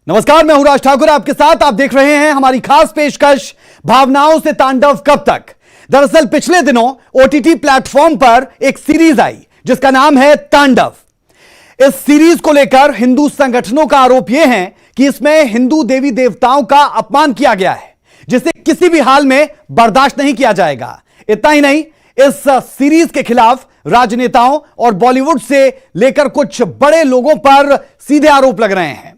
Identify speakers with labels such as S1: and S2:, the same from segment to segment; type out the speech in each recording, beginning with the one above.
S1: नमस्कार, मैं हूं राज ठाकुर आपके साथ। आप देख रहे हैं हमारी खास पेशकश भावनाओं से तांडव कब तक। दरअसल पिछले दिनों ओटीटी प्लेटफॉर्म पर एक सीरीज आई जिसका नाम है तांडव। इस सीरीज को लेकर हिंदू संगठनों का आरोप यह है कि इसमें हिंदू देवी देवताओं का अपमान किया गया है, जिसे किसी भी हाल में बर्दाश्त नहीं किया जाएगा। इतना ही नहीं, इस सीरीज के खिलाफ राजनेताओं और बॉलीवुड से लेकर कुछ बड़े लोगों पर सीधे आरोप लग रहे हैं।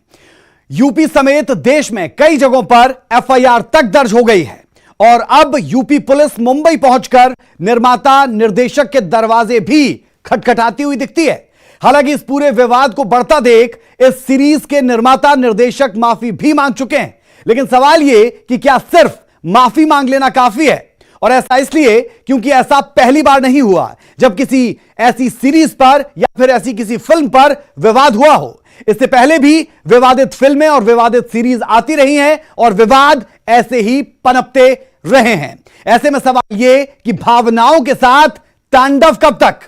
S1: यूपी समेत देश में कई जगहों पर एफआईआर तक दर्ज हो गई है और अब यूपी पुलिस मुंबई पहुंचकर निर्माता निर्देशक के दरवाजे भी खटखटाती हुई दिखती है। हालांकि इस पूरे विवाद को बढ़ता देख इस सीरीज के निर्माता निर्देशक माफी भी मांग चुके हैं, लेकिन सवाल यह कि क्या सिर्फ माफी मांग लेना काफी है? और ऐसा इसलिए क्योंकि ऐसा पहली बार नहीं हुआ जब किसी ऐसी सीरीज पर या फिर ऐसी किसी फिल्म पर विवाद हुआ हो। इससे पहले भी विवादित फिल्में और विवादित सीरीज आती रही हैं और विवाद ऐसे ही पनपते रहे हैं। ऐसे में सवाल यह कि भावनाओं के साथ तांडव कब तक?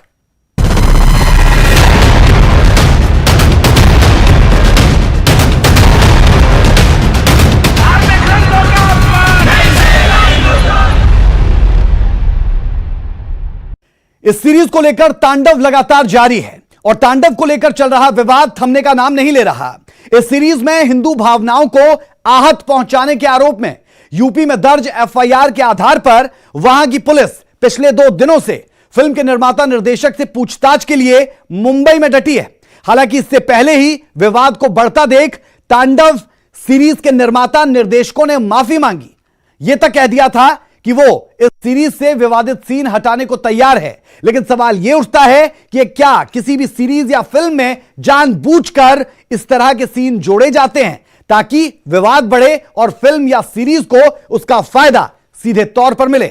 S1: इस सीरीज को लेकर तांडव लगातार जारी है और तांडव को लेकर चल रहा विवाद थमने का नाम नहीं ले रहा। इस सीरीज में हिंदू भावनाओं को आहत पहुंचाने के आरोप में यूपी में दर्ज एफआईआर के आधार पर वहां की पुलिस पिछले 2 दिनों से फिल्म के निर्माता निर्देशक से पूछताछ के लिए मुंबई में डटी है। हालांकि इससे पहले ही विवाद को बढ़ता देख तांडव सीरीज के निर्माता निर्देशकों ने माफी मांगी। यह तक कह दिया था कि वो इस सीरीज से विवादित सीन हटाने को तैयार है, लेकिन सवाल यह उठता है कि क्या किसी भी सीरीज या फिल्म में जानबूझकर इस तरह के सीन जोड़े जाते हैं ताकि विवाद बढ़े और फिल्म या सीरीज को उसका फायदा सीधे तौर पर मिले?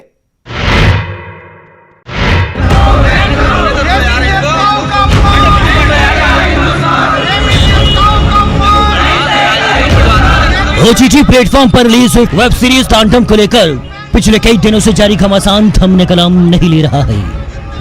S2: ओटीटी प्लेटफॉर्म पर रिलीज हुई वेब सीरीज तांडव को लेकर पिछले कई दिनों से जारी घमासान थमने का नाम नहीं ले रहा है।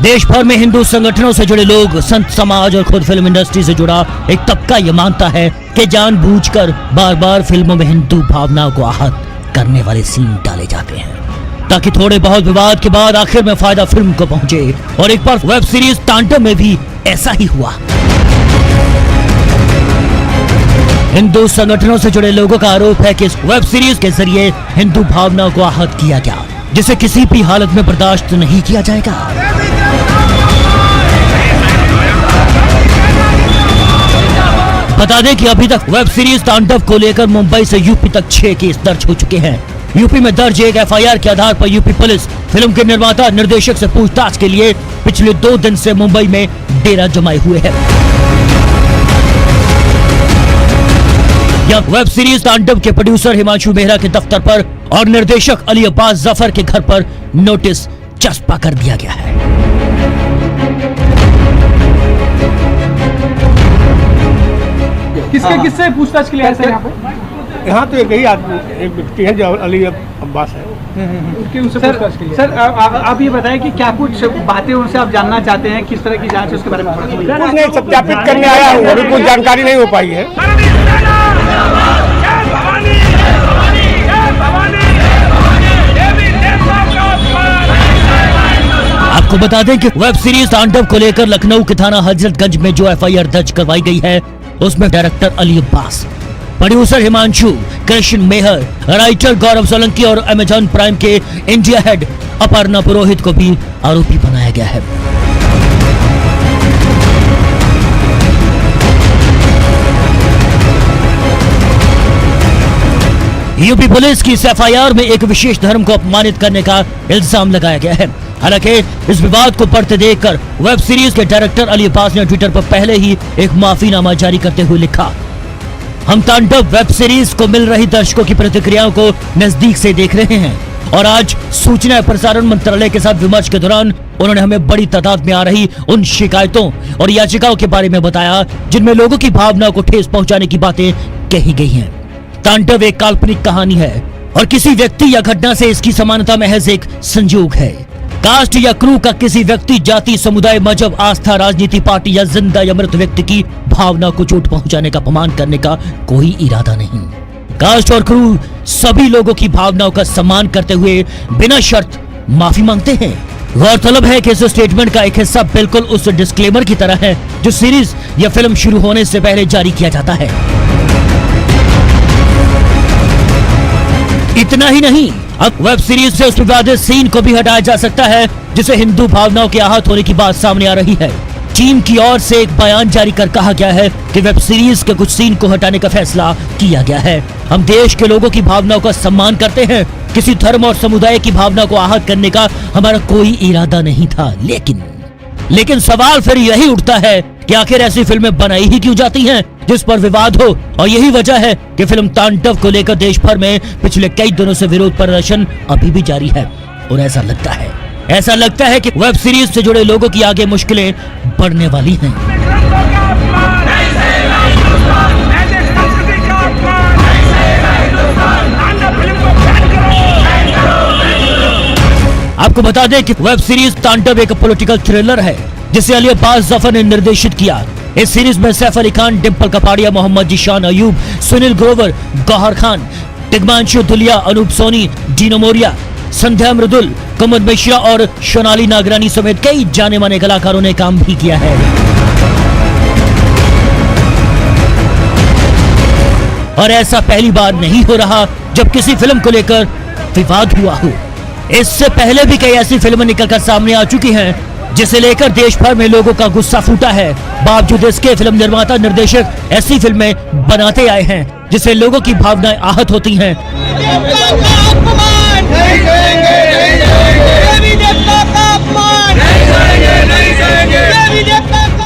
S2: देश भर में हिंदू संगठनों से जुड़े लोग, संत समाज और खुद फिल्म इंडस्ट्री से जुड़ा एक तबका यह मानता है कि जानबूझकर बार बार फिल्मों में हिंदू भावनाओं को आहत करने वाले सीन डाले जाते हैं ताकि थोड़े बहुत विवाद के बाद आखिर में फायदा फिल्म को पहुंचे। और एक बार वेब सीरीज तांडव में भी ऐसा ही हुआ। हिंदू संगठनों से जुड़े लोगों का आरोप है कि इस वेब सीरीज के जरिए हिंदू भावनाओं को आहत किया गया, जिसे किसी भी हालत में बर्दाश्त नहीं किया जाएगा। बता दें कि अभी तक वेब सीरीज तांडव को लेकर मुंबई से यूपी तक 6 केस दर्ज हो चुके हैं। यूपी में दर्ज एक एफआईआर के आधार पर यूपी पुलिस फिल्म के निर्माता निर्देशक से पूछताछ के लिए पिछले 2 दिन से मुंबई में डेरा जमाए हुए है। यह वेब सीरीज तांडव के प्रोड्यूसर हिमांशु मेहरा के दफ्तर पर और निर्देशक अली अब्बास जफर के घर पर नोटिस चस्पा कर दिया गया है।
S3: किससे पूछताछ के लिए आए सर यहाँ पे?
S4: यहाँ तो एक ही आदमी, एक व्यक्ति है जो अली अब्बास है।
S3: उनसे पूछताछ के लिए। सर आप ये बताएं कि क्या कुछ बातें उनसे आप जानना चाहते हैं, किस तरह की जांच है उसके बारे में थोड़ा सा?
S4: कुछ नहीं, सत्यापित करने आया हूँ, अभी कुछ जानकारी नहीं हो पाई है।
S2: आपको बता दें कि वेब सीरीज तांडव को लेकर लखनऊ के थाना हजरतगंज में जो एफआईआर दर्ज करवाई गई है उसमें डायरेक्टर अली अब्बास, प्रोड्यूसर हिमांशु, कृष्ण मेहर, राइटर गौरव सोलंकी और अमेजॉन प्राइम के इंडिया हेड अपर्णा पुरोहित को भी आरोपी बनाया गया है। यूपी पुलिस की इस एफआईआर में एक विशेष धर्म को अपमानित करने का इल्जाम लगाया गया है। हालांकि इस विवाद को बढ़ते देखकर वेब सीरीज के डायरेक्टर अली अब्बास ने ट्विटर पर पहले ही एक माफीनामा जारी करते हुए लिखा, हम तांडव वेब सीरीज को मिल रही दर्शकों की प्रतिक्रियाओं को नजदीक से देख रहे हैं और आज सूचना एवं प्रसारण मंत्रालय के साथ विमर्श के दौरान उन्होंने हमें बड़ी तादाद में आ रही उन शिकायतों और याचिकाओं के बारे में बताया जिनमें लोगों की भावनाओं को ठेस पहुंचाने की बातें कही गई हैं। तांडव एक काल्पनिक कहानी है और किसी व्यक्ति या घटना से इसकी समानता महज एक संयोग है। कास्ट या क्रू का किसी व्यक्ति, जाति, समुदाय, मजहब, आस्था, राजनीति, पार्टी या जिंदा या मृत व्यक्ति की भावना को चोट पहुंचाने का, अपमान करने का कोई इरादा नहीं। कास्ट और क्रू सभी लोगों की भावनाओं का सम्मान करते हुए बिना शर्त माफी मांगते हैं। गौरतलब है कि इस स्टेटमेंट का एक हिस्सा बिल्कुल उस डिस्क्लेमर की तरह है जो सीरीज या फिल्म शुरू होने से पहले जारी किया जाता है। इतना ही नहीं, अब वेब सीरीज से उस विवादित सीन को भी हटाया जा सकता है जिसे हिंदू भावनाओं के आहत होने की बात सामने आ रही है। टीम की ओर से एक बयान जारी कर कहा गया है कि वेब सीरीज के कुछ सीन को हटाने का फैसला किया गया है। हम देश के लोगों की भावनाओं का सम्मान करते हैं, किसी धर्म और समुदाय की भावना को आहत करने का हमारा कोई इरादा नहीं था। लेकिन सवाल फिर यही उठता है कि आखिर ऐसी फिल्में बनाई ही क्यों जाती हैं जिस पर विवाद हो, और यही वजह है कि फिल्म तांडव को लेकर देश भर में पिछले कई दिनों से विरोध प्रदर्शन अभी भी जारी है। और ऐसा लगता है कि वेब सीरीज से जुड़े लोगों की आगे मुश्किलें बढ़ने वाली हैं। आपको बता दें कि वेब सीरीज तांडव एक पॉलिटिकल थ्रिलर है जिसे अली अब्बास जफर ने निर्देशित किया। इस सीरीज में सैफ अली खान, डिम्पल कपाड़िया, मोहम्मद जीशान अयूब, सुनील ग्रोवर, गौहर खान, तिग्मांशु धुलिया, अनूप सोनी, डीनो मोरिया, संध्या मृदुल, कुमुद मिश्रा और सोनाली नागरानी समेत कई जाने माने कलाकारों ने काम भी किया है। और ऐसा पहली बार नहीं हो रहा जब किसी फिल्म को लेकर विवाद हुआ हो। इससे पहले भी कई ऐसी फिल्में निकलकर सामने आ चुकी हैं जिसे लेकर देश भर में लोगों का गुस्सा फूटा है। बावजूद इसके फिल्म निर्माता, निर्देशक ऐसी फिल्में बनाते आए हैं जिससे लोगों की भावनाएं आहत होती हैं।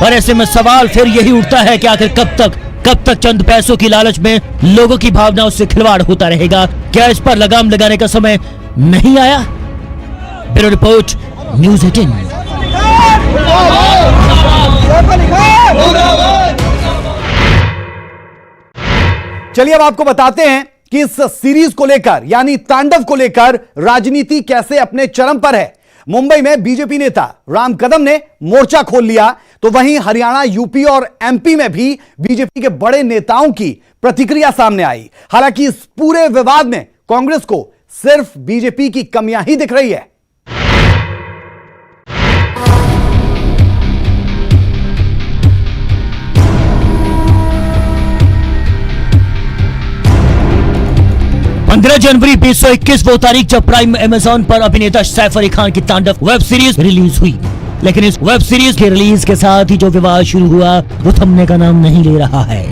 S2: और ऐसे में सवाल फिर यही उठता है कि आखिर कब तक चंद पैसों की लालच में लोगों की भावनाओं से खिलवाड़ होता रहेगा? क्या इस पर लगाम लगाने का समय नहीं आया? Bureau report, news 18।
S1: चलिए अब आपको बताते हैं कि इस सीरीज को लेकर यानी तांडव को लेकर राजनीति कैसे अपने चरम पर है। मुंबई में बीजेपी नेता राम कदम ने मोर्चा खोल लिया, तो वहीं हरियाणा, यूपी और एमपी में भी बीजेपी के बड़े नेताओं की प्रतिक्रिया सामने आई। हालांकि इस पूरे विवाद में कांग्रेस को सिर्फ बीजेपी की कमियां ही दिख रही है।
S2: जनवरी 2021 वो तारीख जब प्राइम अमेज़न पर अभिनेता सैफ अली खान की तांडव वेब सीरीज रिलीज हुई। लेकिन इस वेब सीरीज के रिलीज के साथ ही जो विवाद शुरू हुआ वो थमने का नाम नहीं ले रहा है।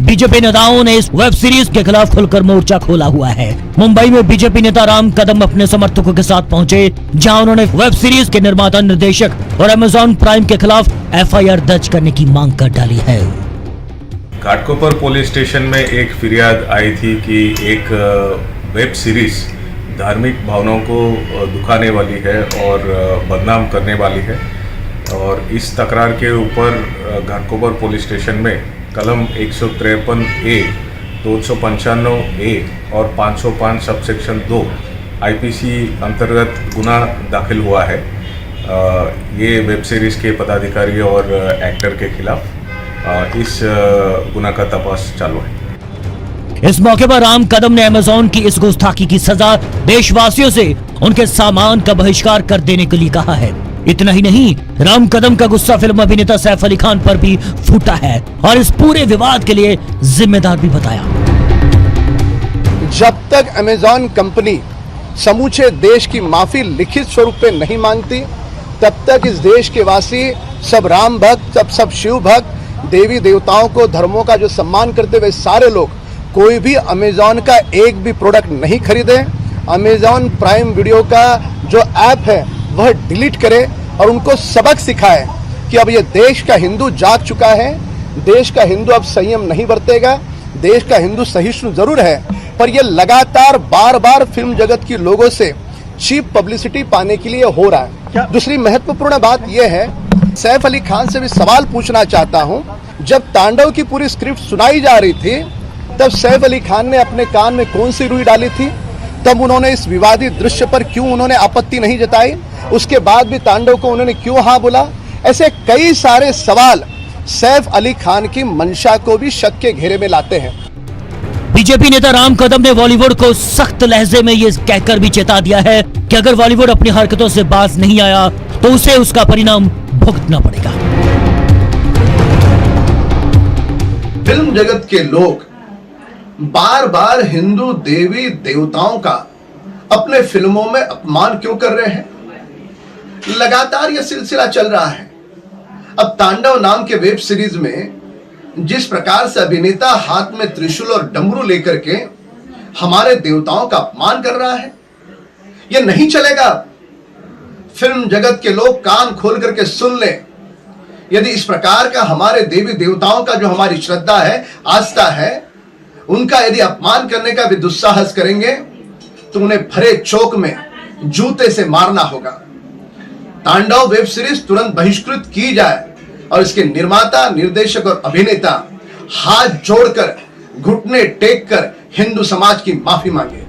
S2: बीजेपी नेताओं ने इस वेब सीरीज के खिलाफ खुलकर मोर्चा खोला हुआ है। मुंबई में बीजेपी नेता राम कदम अपने समर्थकों के साथ पहुंचे, जहां उन्होंने वेब सीरीज के निर्माता, निर्देशक और अमेज़न प्राइम के खिलाफ एफआईआर दर्ज करने की मांग कर डाली है।
S5: घाटकोपर पुलिस स्टेशन में एक फिरियाद आई थी कि एक वेब सीरीज धार्मिक भावनाओं को दुखाने वाली है और बदनाम करने वाली है, और इस तकरार के ऊपर घाटकोपर पुलिस स्टेशन में कलम 153A, 295A और 505 सबसेक्शन 2 आईपीसी अंतर्गत गुना दाखिल हुआ है। ये वेब सीरीज के पदाधिकारी और एक्टर के खिलाफ इस गुना का तपास चालू है।
S2: इस मौके पर राम कदम ने अमेज़न की इस गुस्ताखी की सजा देशवासियों से उनके सामान का बहिष्कार कर देने के लिए कहा है। इतना ही नहीं, राम कदम का गुस्सा फिल्म अभिनेता सैफ अली खान पर भी फूटा है और इस पूरे विवाद के लिए जिम्मेदार भी बताया।
S6: जब तक अमेज़न कंपनी समूचे देश की माफी लिखित स्वरूप पे नहीं मांगती, तब तक इस देश के वासी सब राम भक्त, सब शिव भक्त, देवी देवताओं को, धर्मों का जो सम्मान करते हुए सारे लोग कोई भी अमेज़न का एक भी प्रोडक्ट नहीं खरीदे। अमेज़न प्राइम वीडियो का जो ऐप है वह डिलीट करे और उनको सबक सिखाए कि अब ये देश का हिंदू जाग चुका है। देश का हिंदू अब संयम नहीं बरतेगा। देश का हिंदू सहिष्णु जरूर है, पर ये लगातार बार बार फिल्म जगत के लोगों से चीप पब्लिसिटी पाने के लिए हो रहा है। दूसरी महत्वपूर्ण बात यह है, सैफ अली खान से भी सवाल पूछना चाहता हूं, जब तांडव की पूरी स्क्रिप्ट सुनाई जा रही थी तब सैफ अली खान ने अपने कान में कौन सी रुई डाली थी? तब उन्होंने इस विवादित दृश्य पर क्यों उन्होंने आपत्ति नहीं जताई? उसके बाद भी तांडव को उन्होंने क्यों हाँ बोला? ऐसे कई सारे सवाल सैफ अली खान की मंशा को भी शक के घेरे में लाते हैं।
S2: बीजेपी नेता राम कदम ने बॉलीवुड को सख्त लहजे में ये कहकर भी चेता दिया है कि अगर बॉलीवुड अपनी हरकतों से बाज नहीं आया तो उसे उसका परिणाम भुगतना पड़ेगा।
S6: फिल्म जगत के लोग बार बार हिंदू देवी देवताओं का अपने फिल्मों में अपमान क्यों कर रहे हैं? लगातार यह सिलसिला चल रहा है। अब तांडव नाम के वेब सीरीज में जिस प्रकार से अभिनेता हाथ में त्रिशूल और डमरू लेकर के हमारे देवताओं का अपमान कर रहा है, यह नहीं चलेगा। फिल्म जगत के लोग कान खोल करके सुन लें। यदि इस प्रकार का हमारे देवी देवताओं का जो हमारी श्रद्धा है, आस्था है, उनका यदि अपमान करने का भी दुस्साहस करेंगे तो उन्हें भरे चौक में जूते से मारना होगा। तांडव वेब सीरीज तुरंत बहिष्कृत की जाए और इसके निर्माता, निर्देशक और अभिनेता हाथ जोड़कर, घुटने टेक कर हिंदू समाज की माफी मांगे।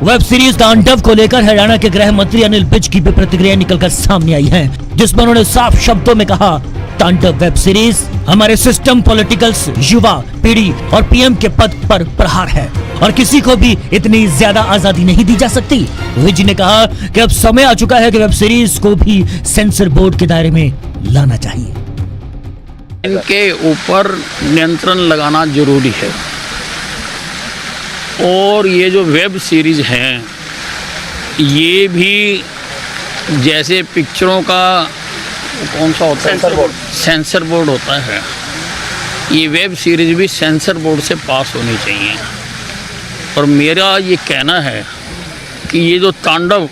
S2: वेब सीरीज तांडव को लेकर हरियाणा के गृह मंत्री अनिल विज की भी प्रतिक्रिया निकलकर सामने आई है, जिसमें उन्होंने साफ शब्दों में कहा, तांडव वेब सीरीज हमारे सिस्टम, पॉलिटिकल्स, युवा पीढ़ी और पीएम के पद पर प्रहार है और किसी को भी इतनी ज्यादा आजादी नहीं दी जा सकती। विज ने कहा कि अब समय आ चुका है कि वेब सीरीज को भी सेंसर बोर्ड के दायरे में लाना चाहिए।
S7: इनके ऊपर नियंत्रण लगाना जरूरी है और ये जो वेब सीरीज हैं ये भी जैसे पिक्चरों का कौन सा होता है, सेंसर बोर्ड होता है, ये वेब सीरीज भी सेंसर बोर्ड से पास होनी चाहिए। और मेरा ये कहना है कि ये जो तांडव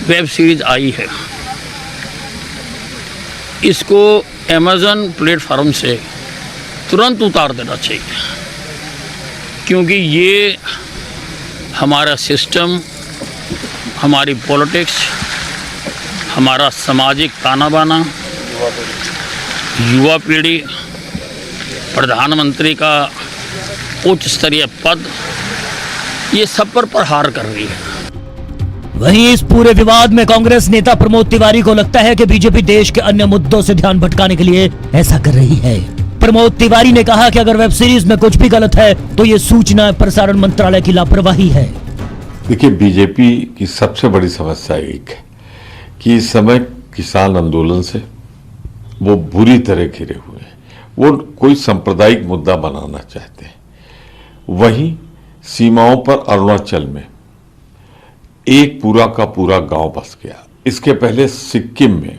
S7: वेब सीरीज आई है इसको अमेज़न प्लेटफॉर्म से तुरंत उतार देना चाहिए, क्योंकि ये हमारा सिस्टम, हमारी पॉलिटिक्स, हमारा सामाजिक ताना बाना, युवा पीढ़ी, प्रधानमंत्री का उच्च स्तरीय पद, ये सब पर प्रहार कर रही है।
S2: वहीं इस पूरे विवाद में कांग्रेस नेता प्रमोद तिवारी को लगता है कि बीजेपी देश के अन्य मुद्दों से ध्यान भटकाने के लिए ऐसा कर रही है। प्रमोद तिवारी ने कहा कि अगर वेब सीरीज में कुछ भी गलत है तो ये सूचना प्रसारण मंत्रालय की लापरवाही है।
S8: देखिए, बीजेपी की सबसे बड़ी समस्या एक है कि इस समय किसान आंदोलन से वो बुरी तरह घिरे हुए हैं। वो कोई सांप्रदायिक मुद्दा बनाना चाहते हैं। वहीं सीमाओं पर अरुणाचल में एक पूरा का पूरा गांव बस गया। इसके पहले सिक्किम में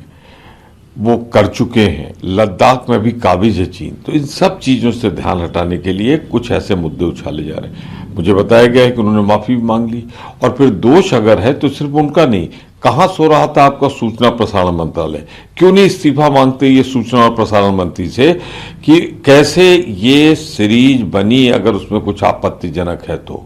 S8: वो कर चुके हैं, लद्दाख में भी काबिज है चीन। तो इन सब चीजों से ध्यान हटाने के लिए कुछ ऐसे मुद्दे उछाले जा रहे हैं। मुझे बताया गया है कि उन्होंने माफी भी मांग ली और फिर दोष अगर है तो सिर्फ उनका नहीं, कहां सो रहा था आपका सूचना प्रसारण मंत्रालय? क्यों नहीं इस्तीफा मांगते ये सूचना और प्रसारण मंत्री से कि कैसे ये सीरीज बनी, अगर उसमें कुछ आपत्तिजनक है तो,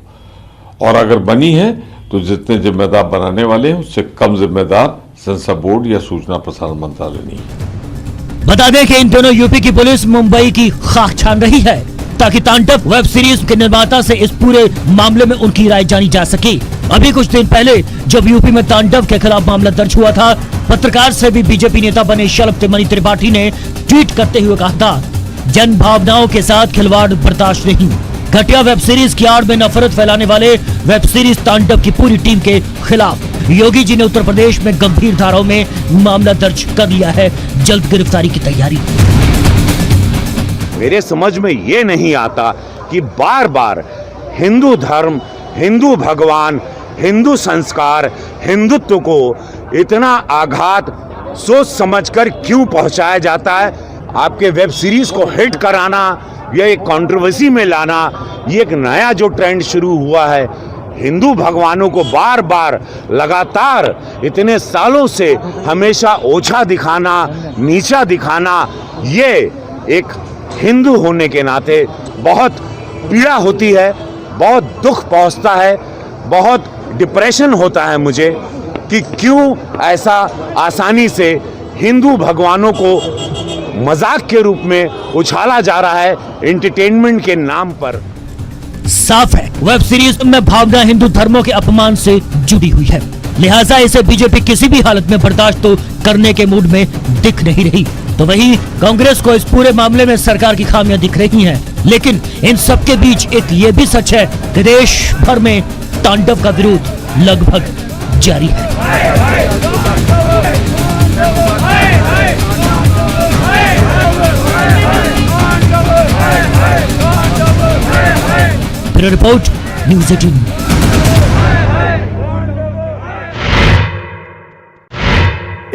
S8: और अगर बनी है तो जितने जिम्मेदार बनाने वाले हैं उससे कम जिम्मेदार सेंसर बोर्ड या सूचना प्रसारण मंत्रालय नहीं है।
S2: बता दें कि इन दोनों यूपी की पुलिस मुंबई की खाक छान रही है ताकि तांडव वेब सीरीज के निर्माता से इस पूरे मामले में उनकी राय जानी जा सके। अभी कुछ दिन पहले जब यूपी में तांडव के खिलाफ मामला दर्ज हुआ था, पत्रकार से भी बीजेपी नेता बने शलभ मणि त्रिपाठी ने ट्वीट करते हुए कहा था, जन भावनाओं के साथ खिलवाड़ बर्दाश्त नहीं। घटिया वेब सीरीज की आड़ में नफरत फैलाने वाले वेब सीरीज तांडव की पूरी टीम के खिलाफ योगी जी ने उत्तर प्रदेश में गंभीर धाराओं में मामला दर्ज कर लिया है। जल्द गिरफ्तारी की तैयारी।
S9: मेरे समझ में ये नहीं आता कि बार बार हिंदू धर्म, हिंदू भगवान, हिंदू संस्कार, हिंदुत्व को इतना आघात सोच समझकर क्यों पहुंचाया जाता है। आपके वेब सीरीज को हिट कराना या एक कंट्रोवर्सी में लाना, ये एक नया जो ट्रेंड शुरू हुआ है। हिंदू भगवानों को बार बार लगातार इतने सालों से हमेशा ओछा दिखाना, नीचा दिखाना, ये एक हिंदू होने के नाते बहुत पीड़ा होती है, बहुत दुख पहुंचता है, बहुत डिप्रेशन होता है मुझे कि क्यों ऐसा आसानी से हिंदू भगवानों को मजाक के रूप में उछाला जा रहा है एंटरटेनमेंट के नाम पर।
S2: साफ है वेब सीरीज में भावना हिंदू धर्मों के अपमान से जुड़ी हुई है, लिहाजा इसे बीजेपी किसी भी हालत में बर्दाश्त तो करने के मूड में दिख नहीं रही। तो वहीं कांग्रेस को इस पूरे मामले में सरकार की खामियां दिख रही हैं, लेकिन इन सबके बीच एक ये भी सच है कि देश भर में तांडव का विरोध लगभग जारी है। Bureau report news 18।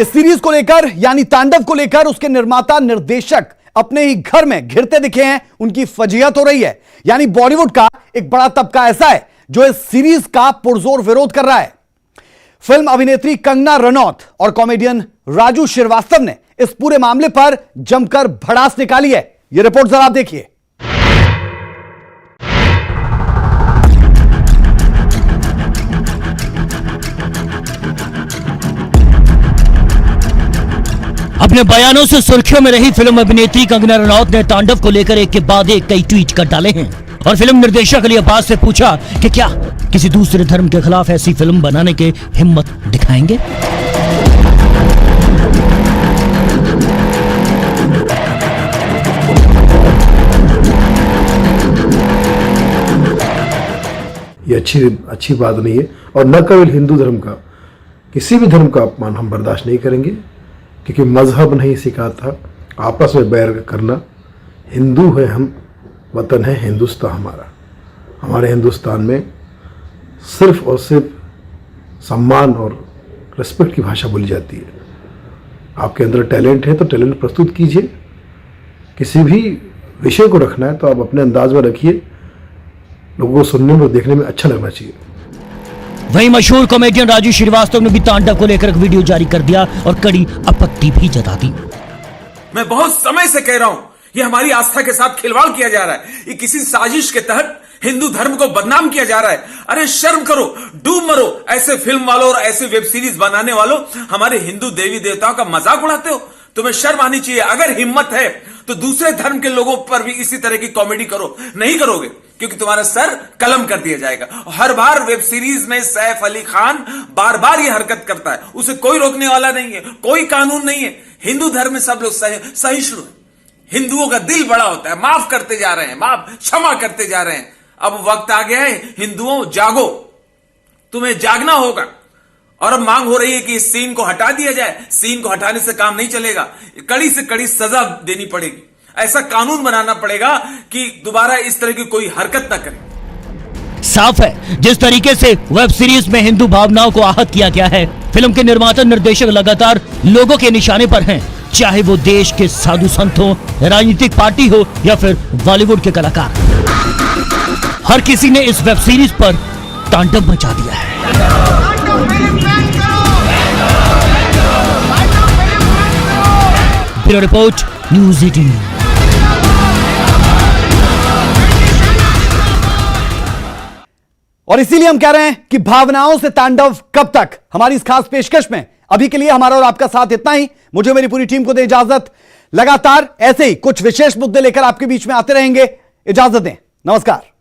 S1: इस सीरीज को लेकर यानी तांडव को लेकर उसके निर्माता निर्देशक अपने ही घर में घिरते दिखे हैं, उनकी फजीहत हो रही है। यानी बॉलीवुड का एक बड़ा तबका ऐसा है जो इस सीरीज का पुरजोर विरोध कर रहा है। फिल्म अभिनेत्री कंगना रनौत और कॉमेडियन राजू श्रीवास्तव ने इस पूरे मामले पर जमकर भड़ास निकाली है। यह रिपोर्ट जरा आप देखिए।
S2: अपने बयानों से सुर्खियों में रही फिल्म अभिनेत्री कंगना रनौत ने तांडव को लेकर एक के बाद एक कई ट्वीट कर डाले हैं और फिल्म निर्देशक अली अब्बास से पूछा कि क्या किसी दूसरे धर्म के खिलाफ ऐसी फिल्म बनाने के हिम्मत दिखाएंगे।
S10: ये अच्छी बात नहीं है और न केवल हिंदू धर्म का, किसी भी धर्म का अपमान हम बर्दाश्त नहीं करेंगे, क्योंकि मजहब नहीं सिखाता आपस में बैर करना। हिंदू है हम, वतन है हिंदुस्तान हमारा। हमारे हिंदुस्तान में सिर्फ और सिर्फ सम्मान और रिस्पेक्ट की भाषा बोली जाती है। आपके अंदर टैलेंट है तो टैलेंट प्रस्तुत कीजिए। किसी भी विषय को रखना है तो आप अपने अंदाज में रखिए, लोगों को सुनने में और देखने में अच्छा लगना चाहिए।
S2: वहीं मशहूर कॉमेडियन राजू श्रीवास्तव ने भी तांडव को लेकर एक वीडियो जारी कर दिया और कड़ी आपत्ति भी जता दी।
S11: मैं बहुत समय से कह रहा हूं, ये हमारी आस्था के साथ खिलवाड़ किया जा रहा है। ये किसी साजिश के तहत हिंदू धर्म को बदनाम किया जा रहा है। अरे शर्म करो, डूब मरो। ऐसे फिल्म वालों और ऐसे वेब सीरीज बनाने वालों हमारे हिंदू देवी देवताओं का मजाक उड़ाते हो। तुम्हें शर्म आनी चाहिए। अगर हिम्मत है तो दूसरे धर्म के लोगों पर भी इसी तरह की कॉमेडी करो। नहीं करोगे क्योंकि तुम्हारा सर कलम कर दिया जाएगा। हर बार वेब सीरीज में सैफ अली खान बार बार ये हरकत करता है, उसे कोई रोकने वाला नहीं है, कोई कानून नहीं है। हिंदू धर्म में सब लोग सहिष्णु है। हिंदुओं का दिल बड़ा होता है, माफ करते जा रहे हैं, माफ क्षमा करते जा रहे हैं। अब वक्त आ गया है, हिंदुओं जागो, तुम्हें जागना होगा। और अब मांग हो रही है कि इस सीन को हटा दिया जाए। सीन को हटाने से काम नहीं चलेगा, कड़ी से कड़ी सजा देनी पड़ेगी। ऐसा कानून बनाना पड़ेगा कि दोबारा इस तरह की कोई हरकत ना करे।
S2: साफ है जिस तरीके से वेब सीरीज में हिंदू भावनाओं को आहत किया गया है, फिल्म के निर्माता निर्देशक लगातार लोगों के निशाने पर हैं, चाहे वो देश के साधु संत हो, राजनीतिक पार्टी हो या फिर बॉलीवुड के कलाकार। हर किसी ने इस वेब सीरीज पर तांडव मचा दिया है। Bureau report news 18।
S1: और इसीलिए हम कह रहे हैं कि भावनाओं से तांडव कब तक। हमारी इस खास पेशकश में अभी के लिए हमारा और आपका साथ इतना ही। मुझे मेरी पूरी टीम को दे इजाजत। लगातार ऐसे ही कुछ विशेष मुद्दे लेकर आपके बीच में आते रहेंगे। इजाजत दें, नमस्कार।